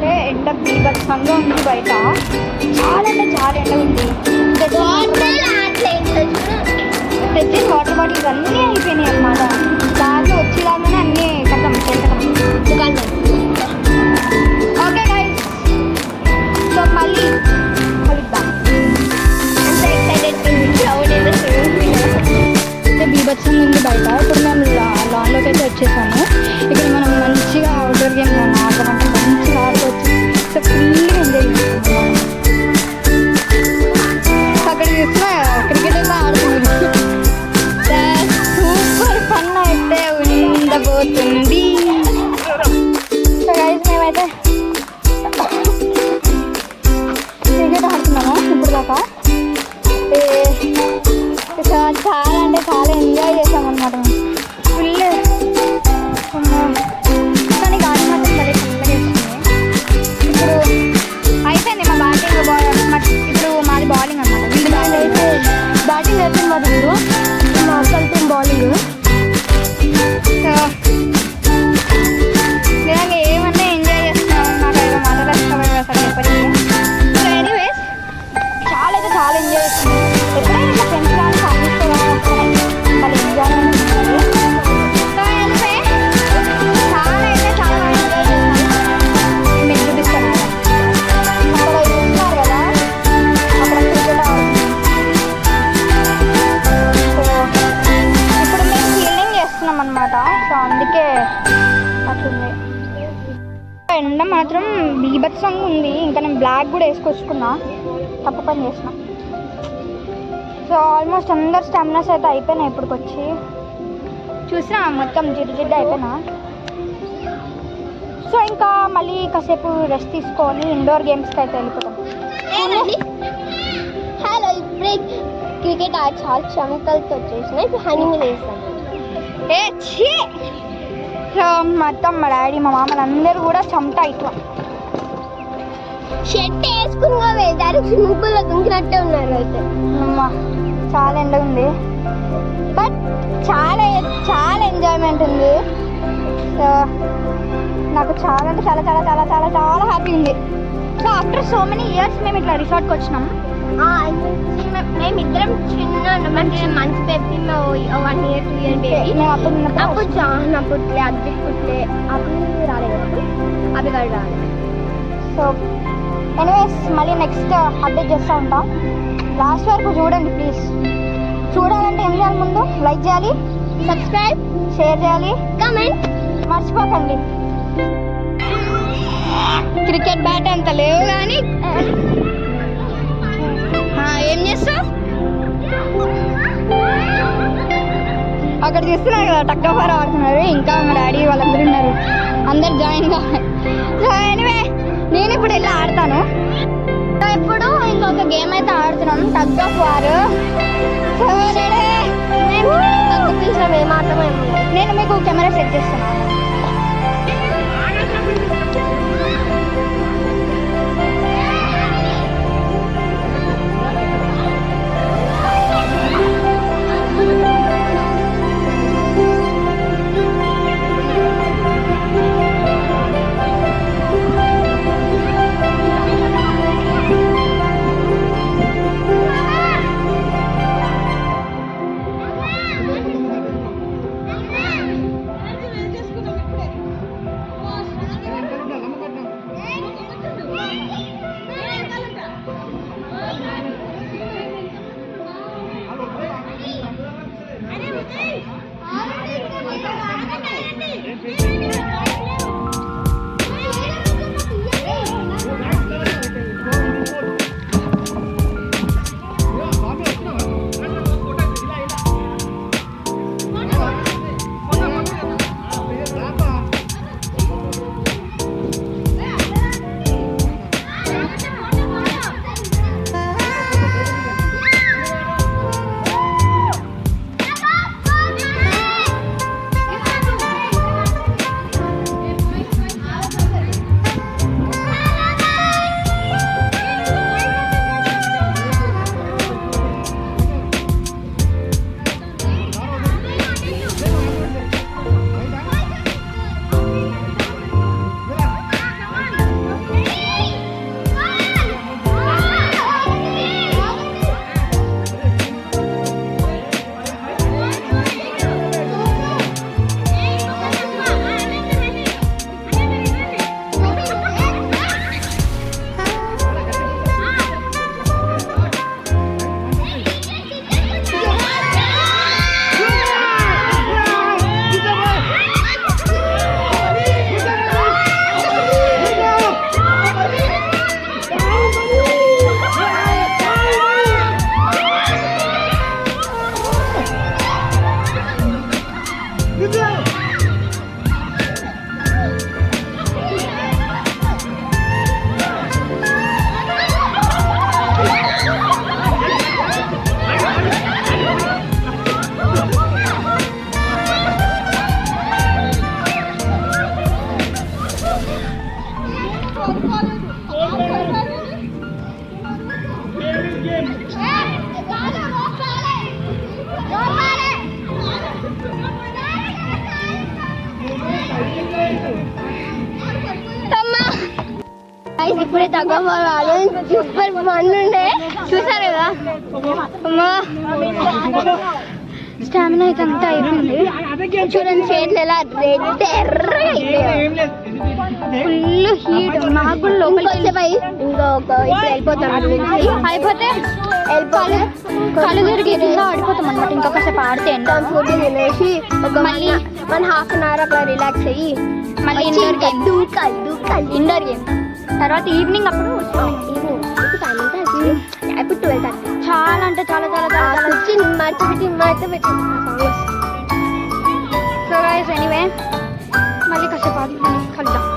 అయితే ఎండ బీభత్సంగా ఉంది బయట. చాలా అంటే చాలా ఎండ ఉంది. తెచ్చిన వాటర్ బాటిల్స్ అన్నీ అయిపోయినాయి అన్నమాట. దాంట్లో వచ్చేదాకానే అన్నీ కథం దుకాణం. ఓకే గైస్, సో మళ్ళీ కలుద్దాం. బీభత్సంగా ఉంది బయట. ఇప్పుడు మేము లాన్లోకి అయితే వచ్చేసాము. ఇక్కడ మనం మంచిగా అవుట్డోర్ గేమ్ ఆడమంటే మంచిగా ఆడుకోవచ్చు. సో ఫుల్గా ఎంజాయ్ చేస్తున్నాం. అక్కడ చూసిన క్రికెట్ అయితే ఆడుతుంది. సూపర్ ఫన్ అయితే ఉండబోతుంది. సో గైస్ మేమైతే క్రికెట్ ఆడుతున్నాము ఇప్పుడు దాకా. చాలా అంటే చాలా ఎంజాయ్ చేసాం అన్నమాట. ఫుల్ కానీ గాలి మాత్రం భలే చల్లగా వేస్తుంది. ఇప్పుడు అయిపోయింది మా బ్యాటింగ్. ఇప్పుడు మాది బౌలింగ్ అన్నమాట. వీళ్ళు బ్యాటింగ్ అయిపోయింది మా వీళ్ళు. మా అసలు బౌలింగ్. సో నిజంగా ఏమన్నా ఎంజాయ్ చేస్తున్నాం. నాకు ఏదో మాటలు ఇష్టమైన అసలు ఎప్పటికీ. సో ఎనీవేస్ చాలా అయితే చాలా ఎంజాయ్ చేస్తున్నాం. ఎప్పుడైనా మా ఫ్రెండ్స్ కానీ ఫ్యామిలీతో మళ్ళీ ఎంజాయ్మెంట్ ఉంటుంది. సో ఎనివే చాలా అయితే చాలా ఎంజాయ్ చేస్తాను. మీకు చూపిస్తాను. అక్కడ చూస్తున్నారు కదా, అక్కడ క్రికెట్ ఆడుతుంది. సో ఇప్పుడు మేము ఫీల్డింగ్ చేస్తున్నాం అన్నమాట. సో అందుకే అట్లుంది. ఎండ మాత్రం బీభత్సంగా ఉంది. ఇంకా నేను బ్లాక్ కూడా వేసుకొచ్చుకున్నా. తప్పు పని చేసిన. సో ఆల్మోస్ట్ అందరు స్టామినాస్ అయితే అయిపోయినాయి. ఇప్పటికి వచ్చి చూసినా మొత్తం జిడ్డు అయిపోయినా. సో ఇంకా మళ్ళీ కాసేపు రెస్ట్ తీసుకొని ఇండోర్ గేమ్స్కి అయితే వెళ్ళిపోతాం. హలో, ఇప్పుడే క్రికెట్ ఆడి చాలా చెమటలతో వచ్చేసిన. ఇప్పుడు హనీ మీద వేస్తాను. సో మొత్తం మా డాడీ మా మామలు అందరూ కూడా చెమట ఇట్లా షర్ట్ వేసుకున్నా వేదారు స్విమ్మింగ్పూల్లో దుంకినట్టే ఉన్నారు. అయితే అమ్మా చాలా ఎండ ఉంది, బట్ చాలా చాలా ఎంజాయ్మెంట్ ఉంది. సో నాకు చాలా అంటే చాలా చాలా చాలా చాలా చాలా హ్యాపీ ఉంది. So after so many years మేము ఇట్లా రిసార్ట్కి వచ్చినాం. మేమిద్దరం చిన్న మంచి బేబీ 1 year 2 year బేబీ. అప్పుడు చాలా పుట్లే అద్దె పుట్లే అప్పుడు రాలేదు. అవి కాదు రాలేదు. సో ఎనీవేస్ మళ్ళీ నెక్స్ట్ అప్డేట్ చేస్తూ ఉంటాం. లాస్ట్ వరకు చూడండి ప్లీజ్. చూడాలంటే ఏం చేయాలి? ముందు లైక్ చేయాలి, సబ్స్క్రైబ్, షేర్ చేయాలి, కామెంట్ మర్చిపోకండి. క్రికెట్ బ్యాట్ అంత లేవు కానీ ఏం చేస్తావు? అక్కడ చూస్తున్నారు కదా టగ్ ఆఫ్ వార్ ఆడుతున్నారు. ఇంకా మా డాడీ వాళ్ళందరూ ఉన్నారు. అందరు జాయిన్ కావాలి. సో ఎనీవే నేను ఇప్పుడు వెళ్ళి ఆడతాను. సో ఇప్పుడు ఇంకొక గేమ్ అయితే ఆడుతున్నాం, టగ్ ఆఫ్ వార్. సో నేను మీకు కెమెరా సెట్ చేస్తాను. ఇప్పుడే తగ్గబోవాలి సూపర్ ఫన్ ఉండే చూసారు కదా స్టామినా అయితే అంతా అయిపోయింది చూడండి చేతులు ఎలా రెడ్ ఎర్రగా ఫుల్ హీట్ నాకు కూడా లోపలికి వచ్చేపోయి ఇంకొక వెళ్ళిపోతాం అయిపోతే కళ్ళు తిరిగి కింద ఆడిపోతాం అనమాట ఇంకొకసేపు ఆడితే ఫుడ్ తినేసి ఒక మళ్ళీ 1.5 hour అట్లా రిలాక్స్ అయ్యి మళ్ళీ ఇండోర్ గేమ్ ఇండోర్ గేమ్ తర్వాత ఈవినింగ్ అప్పుడు ఇప్పుడు 12:30 చాలా అంటే చాలా చాలా చాలా వచ్చి మర్చిపెట్టి సో గైస్ ఎనీవే మళ్ళీ కాసేపు ఆగి కలుద్దాం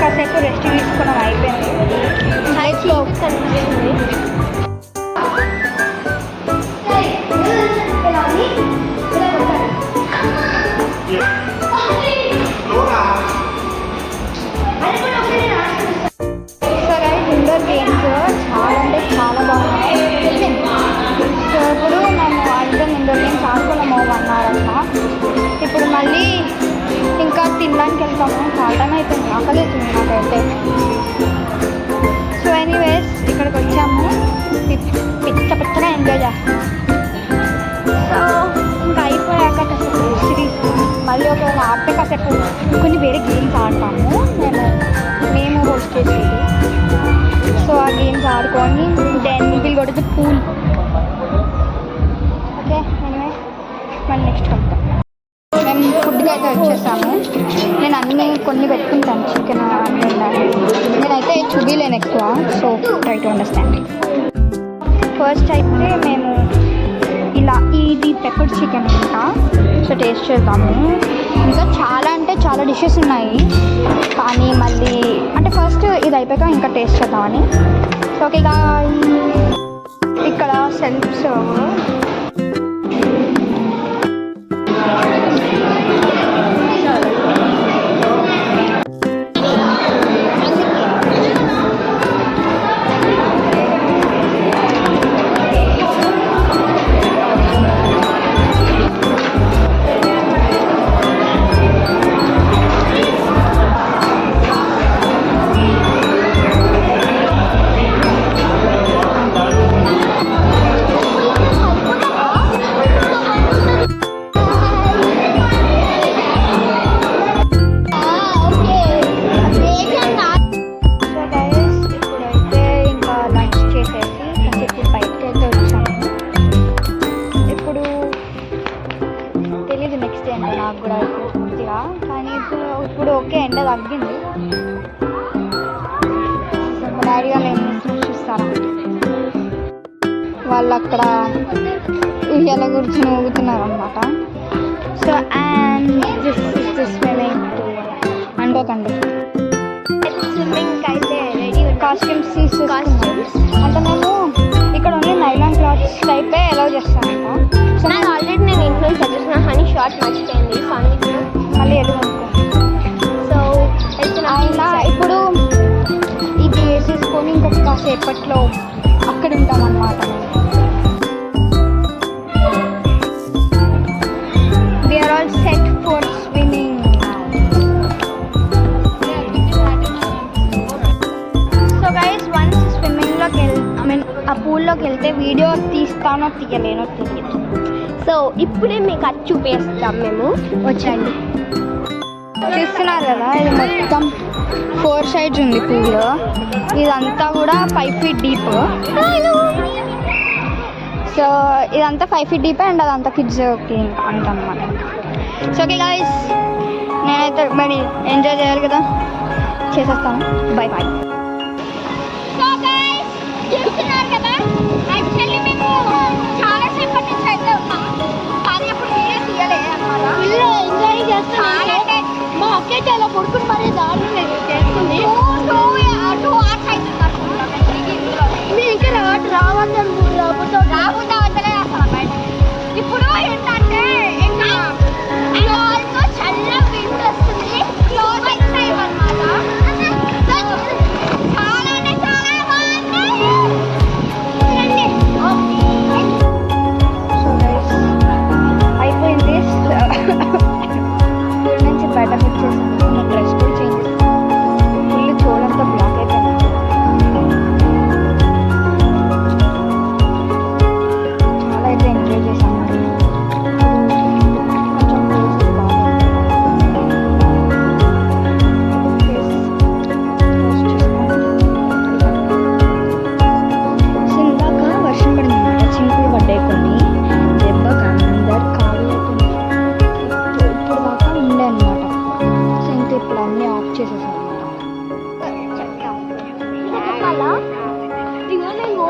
కాసేపు రెస్ట్ తీసుకోవడం అయిపోయింది ఇండోర్ గేమ్స్ చాలా అంటే చాలా బాగున్నాయి సో ఇప్పుడు మేము ఆడుతున్న ఇండోర్ గేమ్స్ ఆడుకున్నాము 1 hour అట్లా ఇప్పుడు మళ్ళీ ఇంకా తినడానికి వెళ్తాము చాలా టైం అయిపోయింది ఆకలి అవుతుంది నాకైతే సో ఎనీవేస్ ఇక్కడికి వచ్చాము పిచ్చగా ఎంజాయ్ చేస్తాం సో ఇంకా అయిపోయాక కాసేపు రెస్ట్ తీసుకుని మళ్ళీ ఒకవేళ ఆడితే కాసేపు కొన్ని వేరే గేమ్స్ ఆడతాము మేము హోస్ట్ చేసేది సో ఆ గేమ్స్ ఆడుకొని then will go to the pool okay anyway మళ్ళీ నెక్స్ట్ వెళ్తాం మేము ఫుడ్కి అయితే వచ్చేసాము నేను అన్నీ కొన్ని పెట్టుకుంటాను చికెన్ అన్నీ ఉన్నాయి నేనైతే చూడలేను ఎక్కువ so try to understand first అయితే మేము ఇలా ఇది పెప్పర్ చికెన్ ఇంకా సో టేస్ట్ చేద్దాము ఇంకా చాలా అంటే చాలా డిషెస్ ఉన్నాయి కానీ మళ్ళీ అంటే ఫస్ట్ ఇది అయిపోయాక ఇంకా టేస్ట్ చేద్దామని సో ఓకే ఇక్కడ సెల్ఫ్ సర్వ్ నాకు కూడా పూర్తిగా కానీ ఇప్పుడు ఓకే ఎండ తగ్గింది డాడీ వాళ్ళు ఏం చూస్తారా వాళ్ళు అక్కడ ఉయ్యాల కూర్చొని ఊగుతున్నారు అనమాట సో అండ్ స్విమ్మింగ్ అనుకోకండి స్విమ్మింగ్ అయితే రెడీ కాస్ట్యూమ్స్ అంటే మేము ఇక్కడ ఓన్లీ నైలాన్ క్లాత్స్ టైపే అలౌ చేస్తామంట సో నేను ఆల్రెడీ నేను ఇంట్లో సజెషన్ హనీ షార్ట్ మర్చిపోయింది సో అందుకే మళ్ళీ ఎదుగునుకో సో అయినా ఇప్పుడు ఇది వేసేసుకొని ఇంకొక కాసేపట్లో అక్కడ ఉంటామన్నమాట we are all set for swimming so guys once swimming loki ఆ పూల్లోకి వెళ్తే వీడియో తీస్తానో తీయలేనో తెలియదు సో ఇప్పుడే మీకు అది చూపిస్తాం మేము వచ్చండి చూస్తున్నారు కదా ఇది మొత్తం 4 sides ఉంది పూల్ ఇదంతా కూడా 5 feet డీప్ సో ఇదంతా 5 feet డీప్ అండ్ అదంతా కిడ్స్కి అంటన్నమాట సో ఓకే గైస్ నేనైతే మరి ఎంజాయ్ చేయాలి కదా చేసేస్తాను బై బాయ్ సో గైస్ చూస్తున్నారు కదా యాక్చువల్లీ మేము చాలా సేపటి నుంచి అయితే ఉన్నాం కానీ అప్పుడు వీడియో తీయలేదు అన్నమాట ఫుల్ ఎంజాయ్ చేస్తాం మా అక్కే చాలా పడుకుని మరీ దారుణంగా చేస్తుంది 2 hours అవుతుంది మీరు ఇంకా రావాలి రాకుండా వద్దలే అసలు బయట ఇప్పుడు ఏంటంటే ఇంకా చాలా విండ్ వస్తుంది క్లోజింగ్ టైం అన్నమాట చాలా అంటే చాలా బాగుంది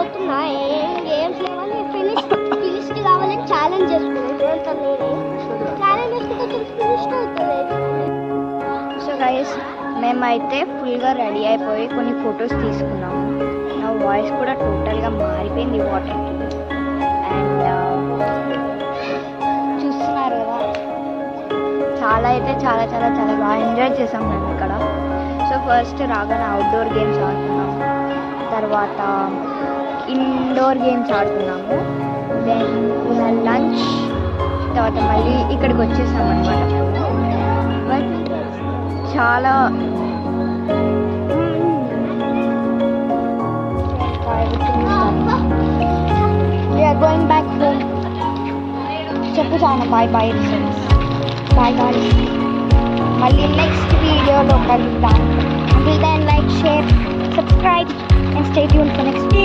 పోతున్నా ఏం గేమ్స్ లేవని ఫినిష్డ్ కావాలని ఛాలెంజ్ చేసుకున్నాను ఛాలెంజ్ చేసుకుంటే ఫినిష్డ్ అవుతుంది. సో గైస్ మేమైతే ఫుల్గా రెడీ అయిపోయి కొన్ని ఫొటోస్ తీసుకున్నాము. నా వాయిస్ కూడా టోటల్గా మారిపోయింది వాటర్కి. అండ్ చూస్తున్నారు కదా, చాలా అయితే చాలా చాలా చాలా బాగా ఎంజాయ్ చేసాం మేము ఇక్కడ. సో ఫస్ట్ రాగానే అవుట్డోర్ గేమ్స్ ఆడుకున్నాము, తర్వాత ఇండోర్ గేమ్స్ ఆడుకున్నాము, దెన్ లంచ్, తర్వాత మళ్ళీ ఇక్కడికి వచ్చేసాం అనమాట. బట్ చాలా గోయింగ్ బ్యాక్ హోమ్. చెప్పు చాలా బాయ్ బాయ్ బాయ్ బాయ్. మళ్ళీ నెక్స్ట్ వీడియోలో కలుద్దాం. Until then, like, share, subscribe and stay tuned for next video.